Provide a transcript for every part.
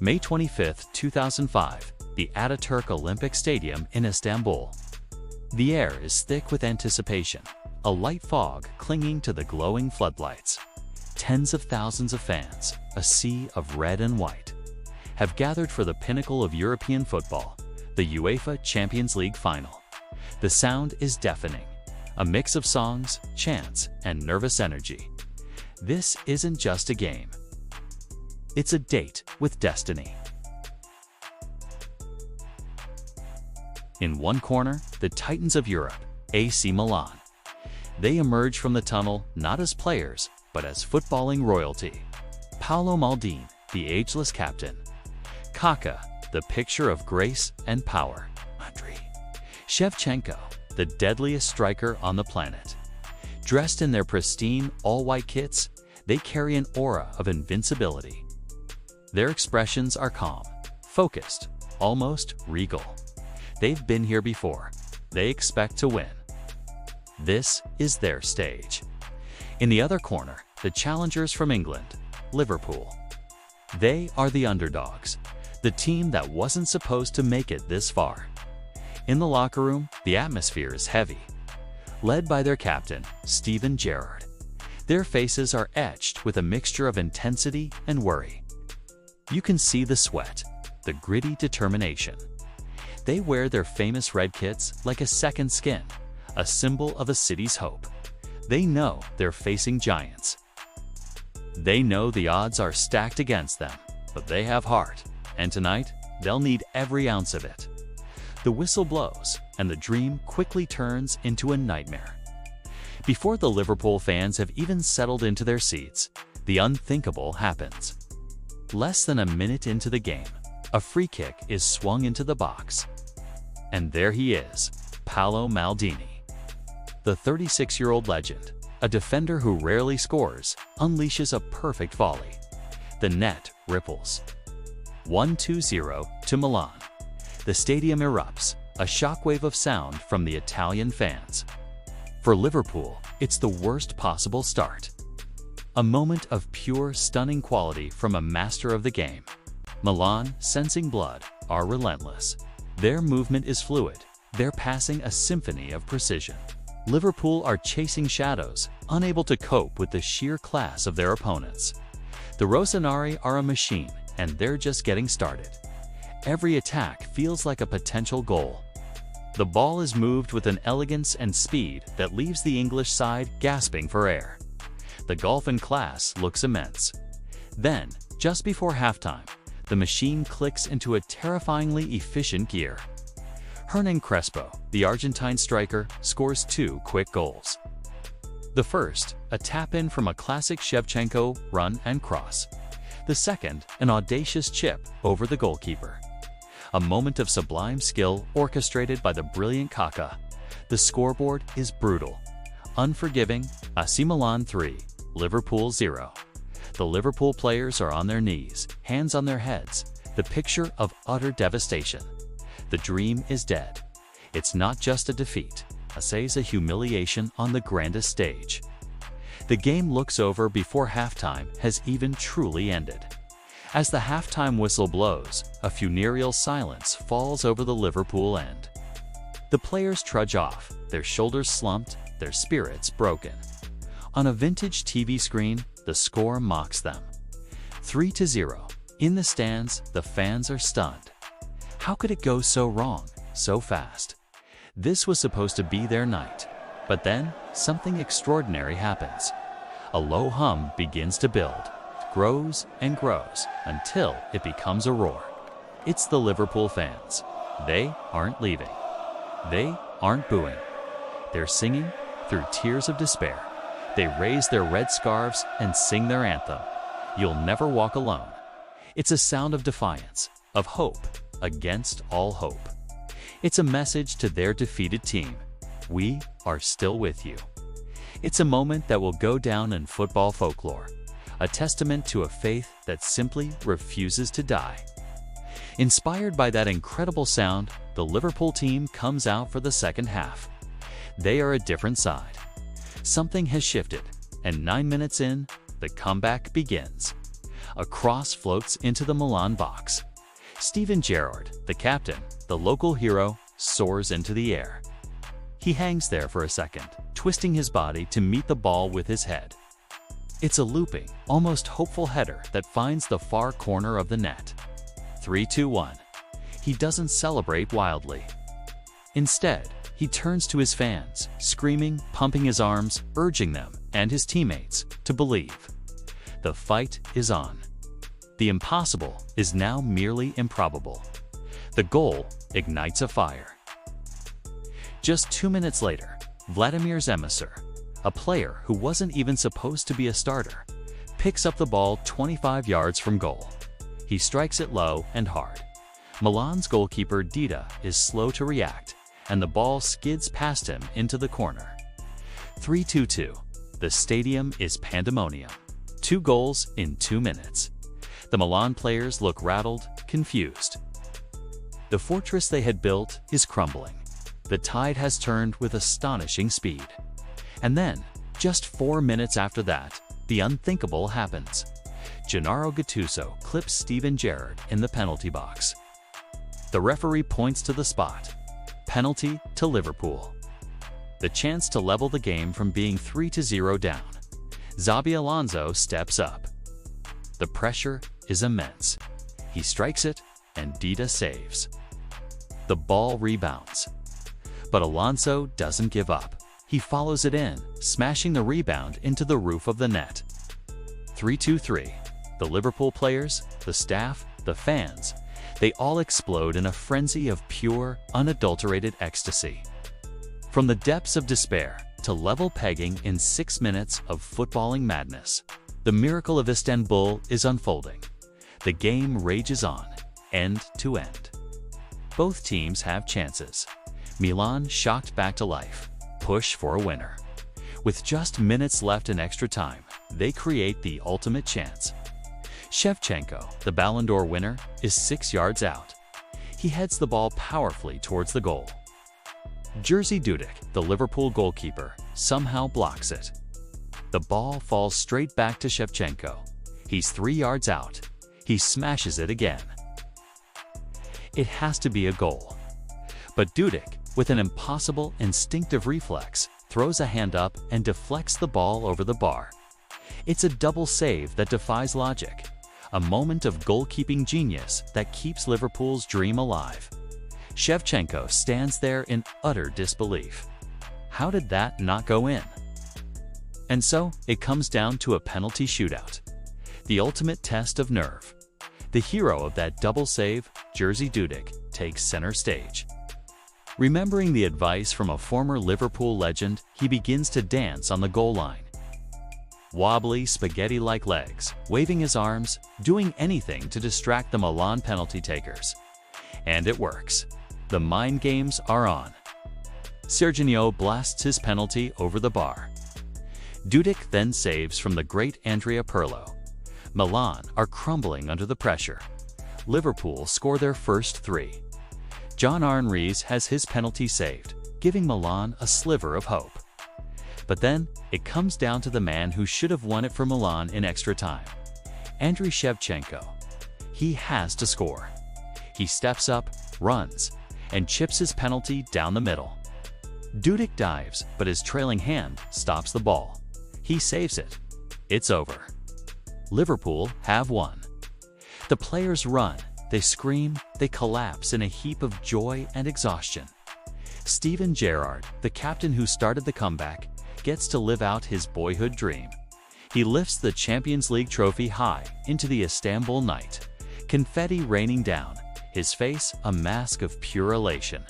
May 25, 2005, the Atatürk Olympic Stadium in Istanbul. The air is thick with anticipation, a light fog clinging to the glowing floodlights. Tens of thousands of fans, a sea of red and white, have gathered for the pinnacle of European football, the UEFA Champions League final. The sound is deafening, a mix of songs, chants, and nervous energy. This isn't just a game. It's a date with destiny. In one corner, the Titans of Europe, AC Milan. They emerge from the tunnel not as players, but as footballing royalty. Paolo Maldini, the ageless captain. Kaká, the picture of grace and power. Shevchenko, the deadliest striker on the planet. Dressed in their pristine, all-white kits, they carry an aura of invincibility. Their expressions are calm, focused, almost regal. They've been here before. They expect to win. This is their stage. In the other corner, the challengers from England, Liverpool. They are the underdogs, the team that wasn't supposed to make it this far. In the locker room, the atmosphere is heavy. Led by their captain, Steven Gerrard. Their faces are etched with a mixture of intensity and worry. You can see the sweat, the gritty determination. They wear their famous red kits like a second skin, a symbol of a city's hope. They know they're facing giants. They know the odds are stacked against them, but they have heart, and tonight, they'll need every ounce of it. The whistle blows, and the dream quickly turns into a nightmare. Before the Liverpool fans have even settled into their seats, the unthinkable happens. Less than a minute into the game, a free kick is swung into the box. And there he is, Paolo Maldini. The 36-year-old legend, a defender who rarely scores, unleashes a perfect volley. The net ripples. 1-2-0 to Milan. The stadium erupts, a shockwave of sound from the Italian fans. For Liverpool, it's the worst possible start. A moment of pure, stunning quality from a master of the game. Milan, sensing blood, are relentless. Their movement is fluid. They're passing a symphony of precision. Liverpool are chasing shadows, unable to cope with the sheer class of their opponents. The Rossoneri are a machine, and they're just getting started. Every attack feels like a potential goal. The ball is moved with an elegance and speed that leaves the English side gasping for air. The golf in class looks immense. Then, just before halftime, the machine clicks into a terrifyingly efficient gear. Hernan Crespo, the Argentine striker, scores two quick goals. The first, a tap-in from a classic Shevchenko run and cross. The second, an audacious chip over the goalkeeper. A moment of sublime skill orchestrated by the brilliant Kaká. The scoreboard is brutal. Unforgiving, AC Milan 3, Liverpool 0. The Liverpool players are on their knees, hands on their heads, the picture of utter devastation. The dream is dead. It's not just a defeat, it's a humiliation on the grandest stage. The game looks over before halftime has even truly ended. As the halftime whistle blows, a funereal silence falls over the Liverpool end. The players trudge off, their shoulders slumped, their spirits broken. On a vintage TV screen, the score mocks them. 3-0. In the stands, the fans are stunned. How could it go so wrong, so fast? This was supposed to be their night. But then, something extraordinary happens. A low hum begins to build, grows and grows, until it becomes a roar. It's the Liverpool fans. They aren't leaving. They aren't booing. They're singing through tears of despair. They raise their red scarves and sing their anthem, "You'll Never Walk Alone." It's a sound of defiance, of hope, against all hope. It's a message to their defeated team. We are still with you. It's a moment that will go down in football folklore, a testament to a faith that simply refuses to die. Inspired by that incredible sound, the Liverpool team comes out for the second half. They are a different side. Something has shifted, and 9 minutes in, the comeback begins. A cross floats into the Milan box. Steven Gerrard, the captain, the local hero, soars into the air. He hangs there for a second, twisting his body to meet the ball with his head. It's a looping, almost hopeful header that finds the far corner of the net. 3-2-1. He doesn't celebrate wildly. Instead, he turns to his fans, screaming, pumping his arms, urging them and his teammates to believe. The fight is on. The impossible is now merely improbable. The goal ignites a fire. Just 2 minutes later, Vladimir Zemesser, a player who wasn't even supposed to be a starter, picks up the ball 25 yards from goal. He strikes it low and hard. Milan's goalkeeper Dida is slow to react, and the ball skids past him into the corner. 3-2-2. The stadium is pandemonium. 2 goals in 2 minutes. The Milan players look rattled, confused. The fortress they had built is crumbling. The tide has turned with astonishing speed. And then, just 4 minutes after that, the unthinkable happens. Gennaro Gattuso clips Steven Gerrard in the penalty box. The referee points to the spot. Penalty to Liverpool. The chance to level the game from being 3-0 down. Xabi Alonso steps up. The pressure is immense. He strikes it, and Dida saves. The ball rebounds. But Alonso doesn't give up. He follows it in, smashing the rebound into the roof of the net. 3-2-3. The Liverpool players, the staff, the fans, they all explode in a frenzy of pure, unadulterated ecstasy. From the depths of despair to level pegging in 6 minutes of footballing madness, the miracle of Istanbul is unfolding. The game rages on, end to end. Both teams have chances. Milan shocked back to life, push for a winner. With just minutes left in extra time, they create the ultimate chance. Shevchenko, the Ballon d'Or winner, is 6 yards out. He heads the ball powerfully towards the goal. Jerzy Dudek, the Liverpool goalkeeper, somehow blocks it. The ball falls straight back to Shevchenko. He's 3 yards out. He smashes it again. It has to be a goal. But Dudek, with an impossible instinctive reflex, throws a hand up and deflects the ball over the bar. It's a double save that defies logic. A moment of goalkeeping genius that keeps Liverpool's dream alive. Shevchenko stands there in utter disbelief. How did that not go in? And so, it comes down to a penalty shootout. The ultimate test of nerve. The hero of that double save, Jerzy Dudek, takes center stage. Remembering the advice from a former Liverpool legend, he begins to dance on the goal line. Wobbly, spaghetti-like legs, waving his arms, doing anything to distract the Milan penalty takers. And it works. The mind games are on. Serginho blasts his penalty over the bar. Dudek then saves from the great Andrea Pirlo. Milan are crumbling under the pressure. Liverpool score their first 3. John Arne Riis has his penalty saved, giving Milan a sliver of hope. But then, it comes down to the man who should have won it for Milan in extra time. Andriy Shevchenko. He has to score. He steps up, runs, and chips his penalty down the middle. Dudek dives, but his trailing hand stops the ball. He saves it. It's over. Liverpool have won. The players run, they scream, they collapse in a heap of joy and exhaustion. Steven Gerrard, the captain who started the comeback, gets to live out his boyhood dream. He lifts the Champions League trophy high into the Istanbul night, confetti raining down, his face a mask of pure elation.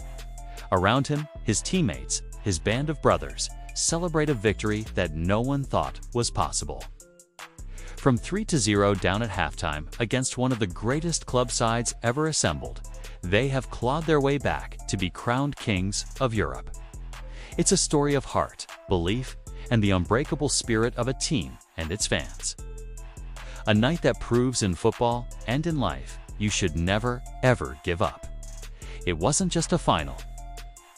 Around him, his teammates, his band of brothers, celebrate a victory that no one thought was possible. From 3-0 down at halftime against one of the greatest club sides ever assembled, they have clawed their way back to be crowned kings of Europe. It's a story of heart, belief, and the unbreakable spirit of a team and its fans. A night that proves in football and in life, you should never, ever give up. It wasn't just a final.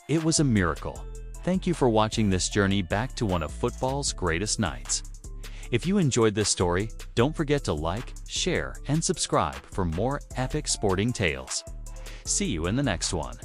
It was a miracle. Thank you for watching this journey back to one of football's greatest nights. If you enjoyed this story, don't forget to like, share, and subscribe for more epic sporting tales. See you in the next one.